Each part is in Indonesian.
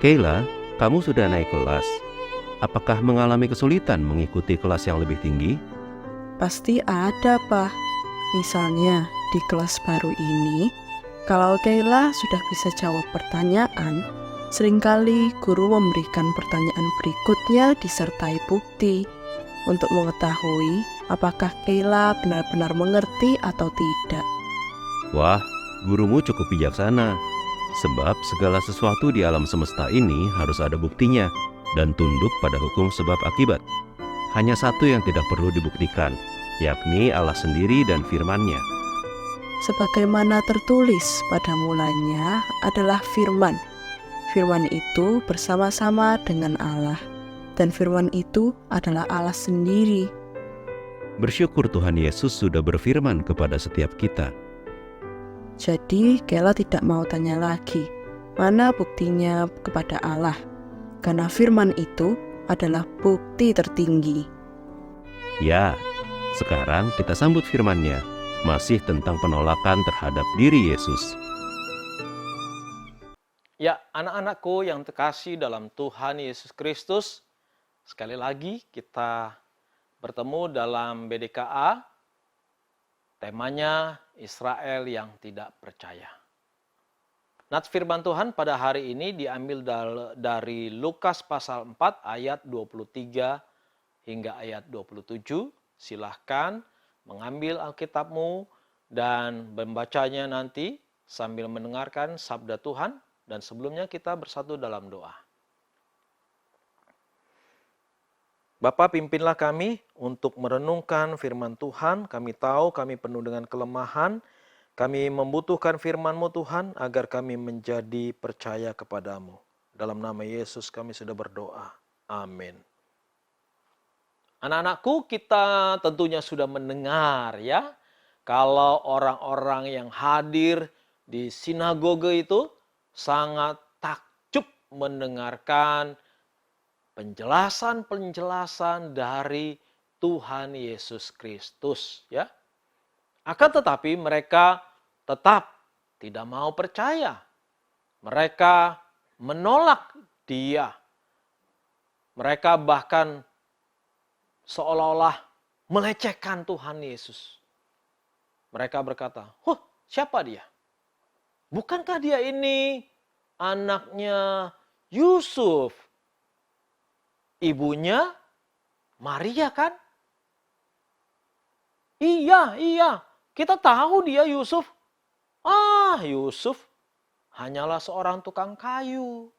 Keila, kamu sudah naik kelas. Apakah mengalami kesulitan mengikuti kelas yang lebih tinggi? Pasti ada, Pak. Misalnya, di kelas baru ini, kalau Kayla sudah bisa jawab pertanyaan, seringkali guru memberikan pertanyaan berikutnya disertai bukti untuk mengetahui apakah Kayla benar-benar mengerti atau tidak. Wah, gurumu cukup bijaksana. Sebab segala sesuatu di alam semesta ini harus ada buktinya dan tunduk pada hukum sebab akibat. Hanya satu yang tidak perlu dibuktikan, yakni Allah sendiri dan firman-Nya. Sebagaimana tertulis pada mulanya adalah firman. Firman itu bersama-sama dengan Allah, dan firman itu adalah Allah sendiri. Bersyukur Tuhan Yesus sudah berfirman kepada setiap kita. Jadi Kayla tidak mau tanya lagi, mana buktinya kepada Allah, karena firman itu adalah bukti tertinggi. Ya, sekarang kita sambut firman-Nya, masih tentang penolakan terhadap diri Yesus. Ya, anak-anakku yang terkasih dalam Tuhan Yesus Kristus, sekali lagi kita bertemu dalam BDKA, temanya Israel yang tidak percaya. Nats firman Tuhan pada hari ini diambil dari Lukas pasal 4 ayat 23 hingga ayat 27. Silahkan mengambil Alkitabmu dan membacanya nanti sambil mendengarkan sabda Tuhan. Dan sebelumnya kita bersatu dalam doa. Bapa, pimpinlah kami untuk merenungkan firman Tuhan. Kami tahu kami penuh dengan kelemahan. Kami membutuhkan firman-Mu Tuhan agar kami menjadi percaya kepadamu. Dalam nama Yesus kami sudah berdoa. Amin. Anak-anakku, kita tentunya sudah mendengar ya. Kalau orang-orang yang hadir di sinagoge itu sangat takjub mendengarkan penjelasan-penjelasan dari Tuhan Yesus Kristus, ya. Akan tetapi mereka tetap tidak mau percaya. Mereka menolak Dia. Mereka bahkan seolah-olah melecehkan Tuhan Yesus. Mereka berkata, siapa dia? Bukankah dia ini anaknya Yusuf? Ibunya Maria kan? Iya. Kita tahu dia Yusuf. Yusuf hanyalah seorang tukang kayu.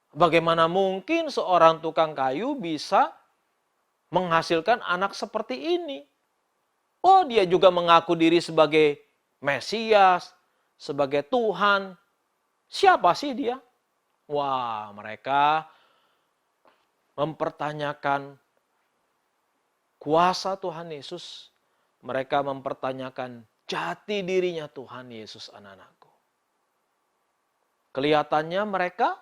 Bagaimana mungkin seorang tukang kayu bisa menghasilkan anak seperti ini? Dia juga mengaku diri sebagai Mesias, sebagai Tuhan. Siapa sih dia? Mereka mempertanyakan kuasa Tuhan Yesus. Mereka mempertanyakan jati dirinya Tuhan Yesus, anak-anakku. Kelihatannya mereka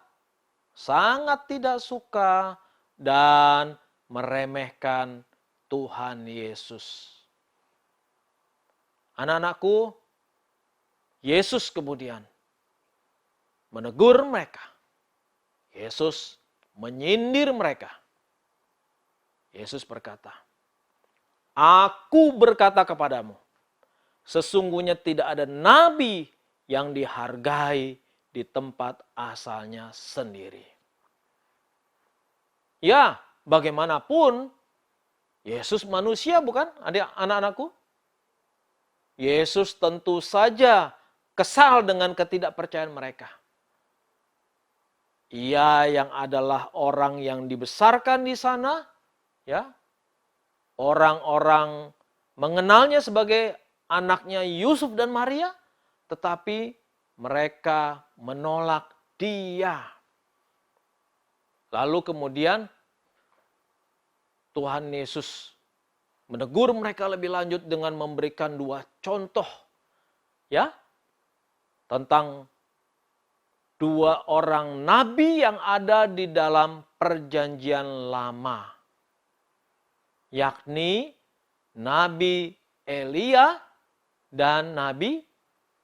sangat tidak suka dan meremehkan Tuhan Yesus. Anak-anakku, Yesus kemudian menegur mereka. Yesus menyindir mereka. Yesus berkata, "Aku berkata kepadamu, sesungguhnya tidak ada nabi yang dihargai di tempat asalnya sendiri." Ya, bagaimanapun, Yesus manusia bukan, anak-anakku? Yesus tentu saja kesal dengan ketidakpercayaan mereka. Ia yang adalah orang yang dibesarkan di sana, ya. Orang-orang mengenalnya sebagai anaknya Yusuf dan Maria, tetapi mereka menolak Dia. Lalu kemudian Tuhan Yesus menegur mereka lebih lanjut dengan memberikan 2 contoh, ya, tentang 2 orang nabi yang ada di dalam perjanjian lama, yakni Nabi Elia dan Nabi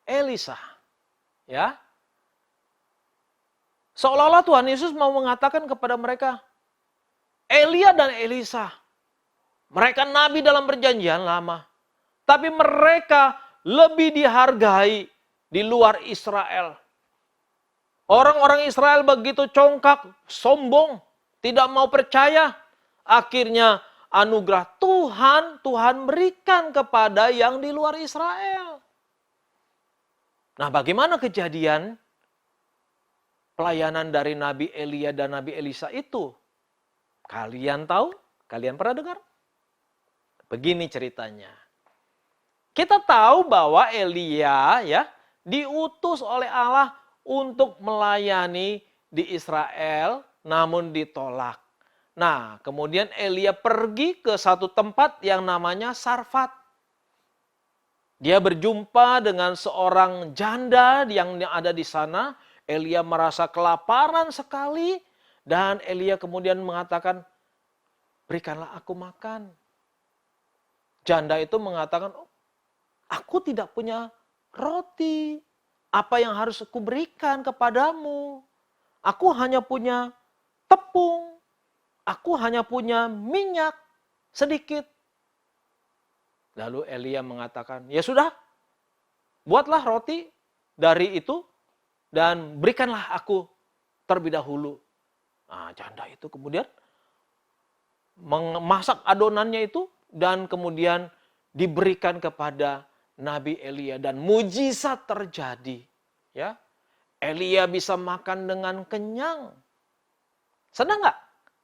Elisa, ya. Seolah-olah Tuhan Yesus mau mengatakan kepada mereka, Elia dan Elisa, mereka nabi dalam perjanjian lama. Tapi mereka lebih dihargai di luar Israel. Orang-orang Israel begitu congkak, sombong, tidak mau percaya. Akhirnya anugerah Tuhan berikan kepada yang di luar Israel. Nah, bagaimana kejadian pelayanan dari Nabi Elia dan Nabi Elisa itu? Kalian tahu? Kalian pernah dengar? Begini ceritanya. Kita tahu bahwa Elia ya diutus oleh Allah untuk melayani di Israel, namun ditolak. Nah, kemudian Elia pergi ke satu tempat yang namanya Sarfat. Dia berjumpa dengan seorang janda yang ada di sana. Elia merasa kelaparan sekali dan Elia kemudian mengatakan, berikanlah aku makan. Janda itu mengatakan, aku tidak punya roti. Apa yang harus aku berikan kepadamu? Aku hanya punya tepung. Aku hanya punya minyak sedikit. Lalu Elia mengatakan, ya sudah, buatlah roti dari itu dan berikanlah aku terlebih dahulu. Nah, janda itu kemudian memasak adonannya itu dan kemudian diberikan kepada Nabi Elia dan mujizat terjadi. Ya, Elia bisa makan dengan kenyang. Senang nggak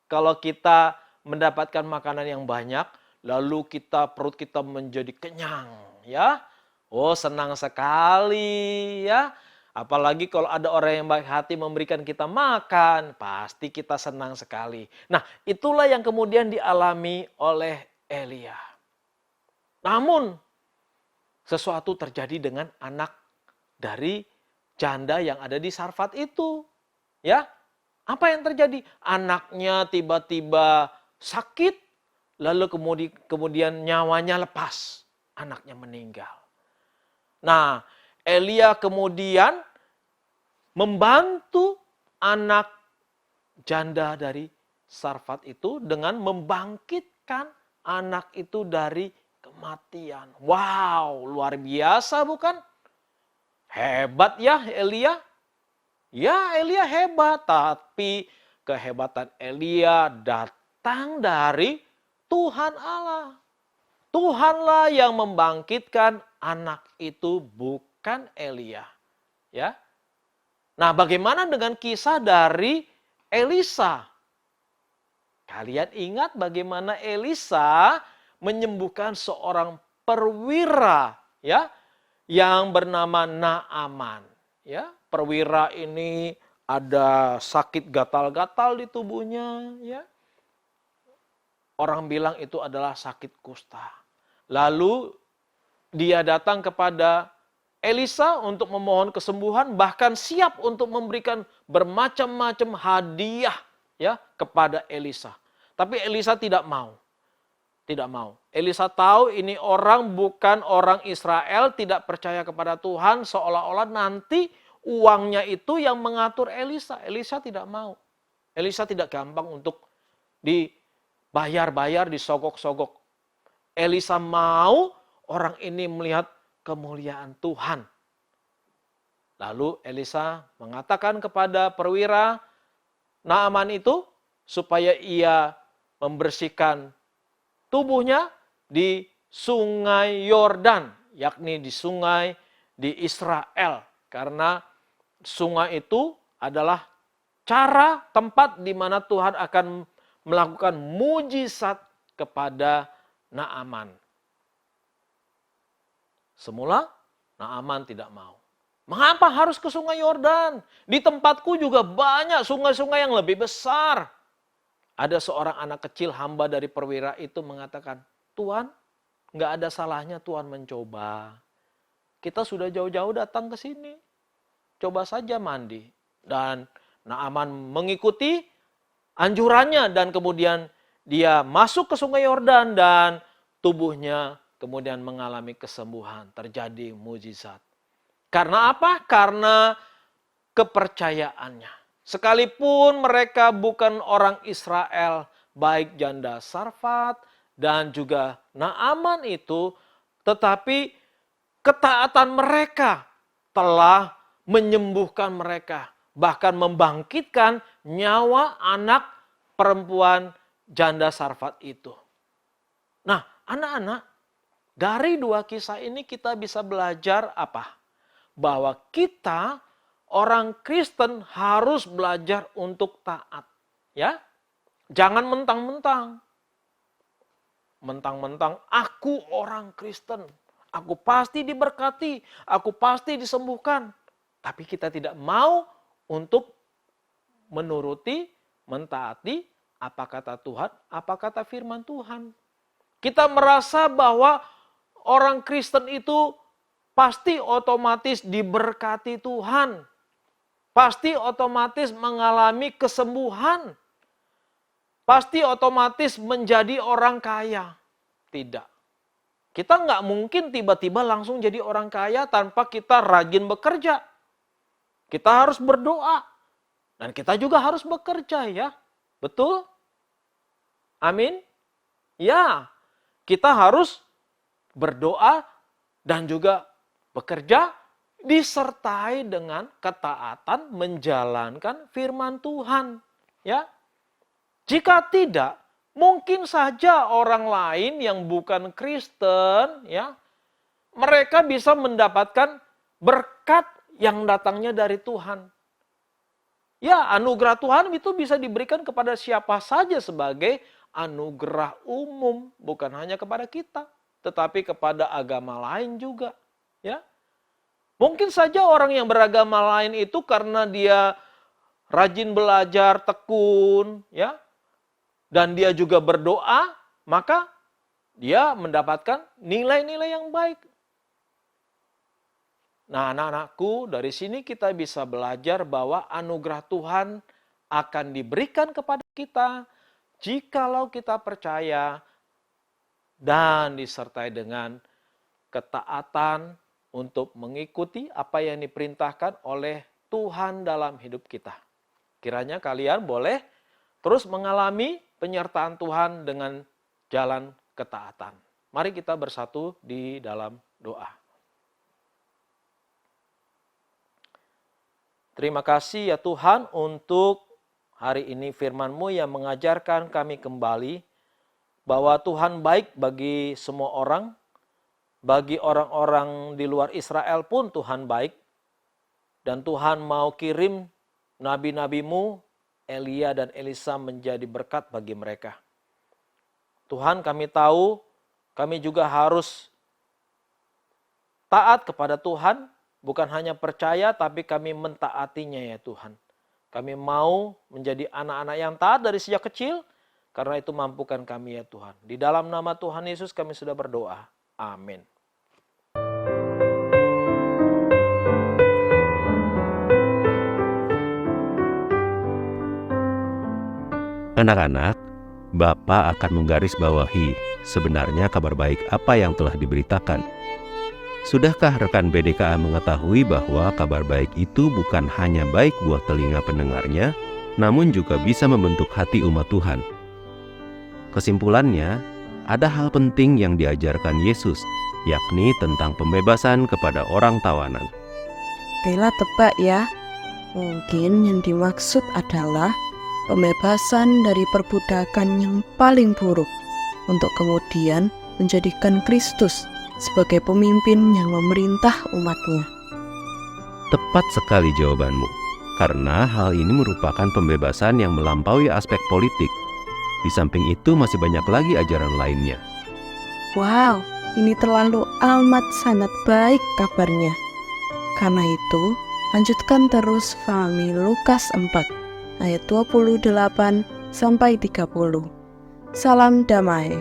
kalau kita mendapatkan makanan yang banyak, lalu perut kita menjadi kenyang, ya? Oh, senang sekali, ya. Apalagi kalau ada orang yang baik hati memberikan kita makan, pasti kita senang sekali. Nah, itulah yang kemudian dialami oleh Elia. Namun, sesuatu terjadi dengan anak dari janda yang ada di Sarfat itu. Ya, apa yang terjadi? Anaknya tiba-tiba sakit, lalu kemudian nyawanya lepas. Anaknya meninggal. Nah, Elia kemudian membantu anak janda dari Sarfat itu dengan membangkitkan anak itu dari kematian. Wow, luar biasa bukan? Hebat ya Elia. Ya, Elia hebat, tapi kehebatan Elia datang dari Tuhan Allah. Tuhanlah yang membangkitkan anak itu, bukan Elia. Ya. Nah, bagaimana dengan kisah dari Elisa? Kalian ingat bagaimana Elisa menyembuhkan seorang perwira ya yang bernama Naaman. Ya, perwira ini ada sakit gatal-gatal di tubuhnya, ya. Orang bilang itu adalah sakit kusta. Lalu dia datang kepada Elisa untuk memohon kesembuhan, bahkan siap untuk memberikan bermacam-macam hadiah ya kepada Elisa. Tapi Elisa tidak mau. Tidak mau. Elisa tahu ini orang bukan orang Israel, tidak percaya kepada Tuhan, seolah-olah nanti uangnya itu yang mengatur Elisa. Elisa tidak mau. Elisa tidak gampang untuk dibayar-bayar, disogok-sogok. Elisa mau orang ini melihat kemuliaan Tuhan. Lalu Elisa mengatakan kepada perwira Naaman itu supaya ia membersihkan tubuhnya di sungai Yordan, yakni di sungai di Israel. Karena sungai itu adalah tempat di mana Tuhan akan melakukan mujizat kepada Naaman. Semula Naaman tidak mau. Mengapa harus ke sungai Yordan? Di tempatku juga banyak sungai-sungai yang lebih besar. Ada seorang anak kecil hamba dari perwira itu mengatakan, Tuhan, nggak ada salahnya Tuhan mencoba. Kita sudah jauh-jauh datang ke sini. Coba saja mandi. Dan Naaman mengikuti anjurannya dan kemudian dia masuk ke sungai Yordan dan tubuhnya kemudian mengalami kesembuhan. Terjadi mujizat. Karena apa? Karena kepercayaannya. Sekalipun mereka bukan orang Israel, baik janda Sarfat dan juga Naaman itu, tetapi ketaatan mereka telah menyembuhkan mereka, bahkan membangkitkan nyawa anak perempuan janda Sarfat itu. Nah, anak-anak, dari dua kisah ini kita bisa belajar apa? Bahwa kita orang Kristen harus belajar untuk taat, ya. Jangan mentang-mentang aku orang Kristen, aku pasti diberkati, aku pasti disembuhkan. Tapi kita tidak mau untuk menuruti, mentaati apa kata Tuhan, apa kata firman Tuhan. Kita merasa bahwa orang Kristen itu pasti otomatis diberkati Tuhan. Pasti otomatis mengalami kesembuhan. Pasti otomatis menjadi orang kaya. Tidak. Kita nggak mungkin tiba-tiba langsung jadi orang kaya tanpa kita rajin bekerja. Kita harus berdoa. Dan kita juga harus bekerja ya. Betul? Amin? Ya. Kita harus berdoa dan juga bekerja disertai dengan ketaatan menjalankan firman Tuhan. Ya. Jika tidak, mungkin saja orang lain yang bukan Kristen, ya, mereka bisa mendapatkan berkat yang datangnya dari Tuhan. Ya, anugerah Tuhan itu bisa diberikan kepada siapa saja sebagai anugerah umum, bukan hanya kepada kita, tetapi kepada agama lain juga, ya. Mungkin saja orang yang beragama lain itu karena dia rajin belajar, tekun, ya, dan dia juga berdoa, maka dia mendapatkan nilai-nilai yang baik. Nah, anak-anakku, dari sini kita bisa belajar bahwa anugerah Tuhan akan diberikan kepada kita jikalau kita percaya dan disertai dengan ketaatan untuk mengikuti apa yang diperintahkan oleh Tuhan dalam hidup kita. Kiranya kalian boleh terus mengalami penyertaan Tuhan dengan jalan ketaatan. Mari kita bersatu di dalam doa. Terima kasih ya Tuhan untuk hari ini firman-Mu yang mengajarkan kami kembali bahwa Tuhan baik bagi semua orang, bagi orang-orang di luar Israel pun Tuhan baik, dan Tuhan mau kirim nabi-nabi-Mu, Elia dan Elisa menjadi berkat bagi mereka. Tuhan, kami tahu kami juga harus taat kepada Tuhan, bukan hanya percaya tapi kami mentaatinya ya Tuhan. Kami mau menjadi anak-anak yang taat dari sejak kecil, karena itu mampukan kami ya Tuhan. Di dalam nama Tuhan Yesus kami sudah berdoa. Amin. Anak-anak, Bapak akan menggarisbawahi sebenarnya kabar baik apa yang telah diberitakan. Sudahkah rekan BDKA mengetahui bahwa kabar baik itu bukan hanya baik buat telinga pendengarnya, namun juga bisa membentuk hati umat Tuhan? Kesimpulannya, ada hal penting yang diajarkan Yesus, yakni tentang pembebasan kepada orang tawanan. Kayla tebak ya, mungkin yang dimaksud adalah pembebasan dari perbudakan yang paling buruk untuk kemudian menjadikan Kristus sebagai pemimpin yang memerintah umatnya. Tepat sekali jawabanmu, karena hal ini merupakan pembebasan yang melampaui aspek politik. Di samping itu masih banyak lagi ajaran lainnya. Wow, ini terlalu amat sangat baik kabarnya. Karena itu, lanjutkan terus Fahami Lukas 4 ayat 28 sampai 30. Salam damai.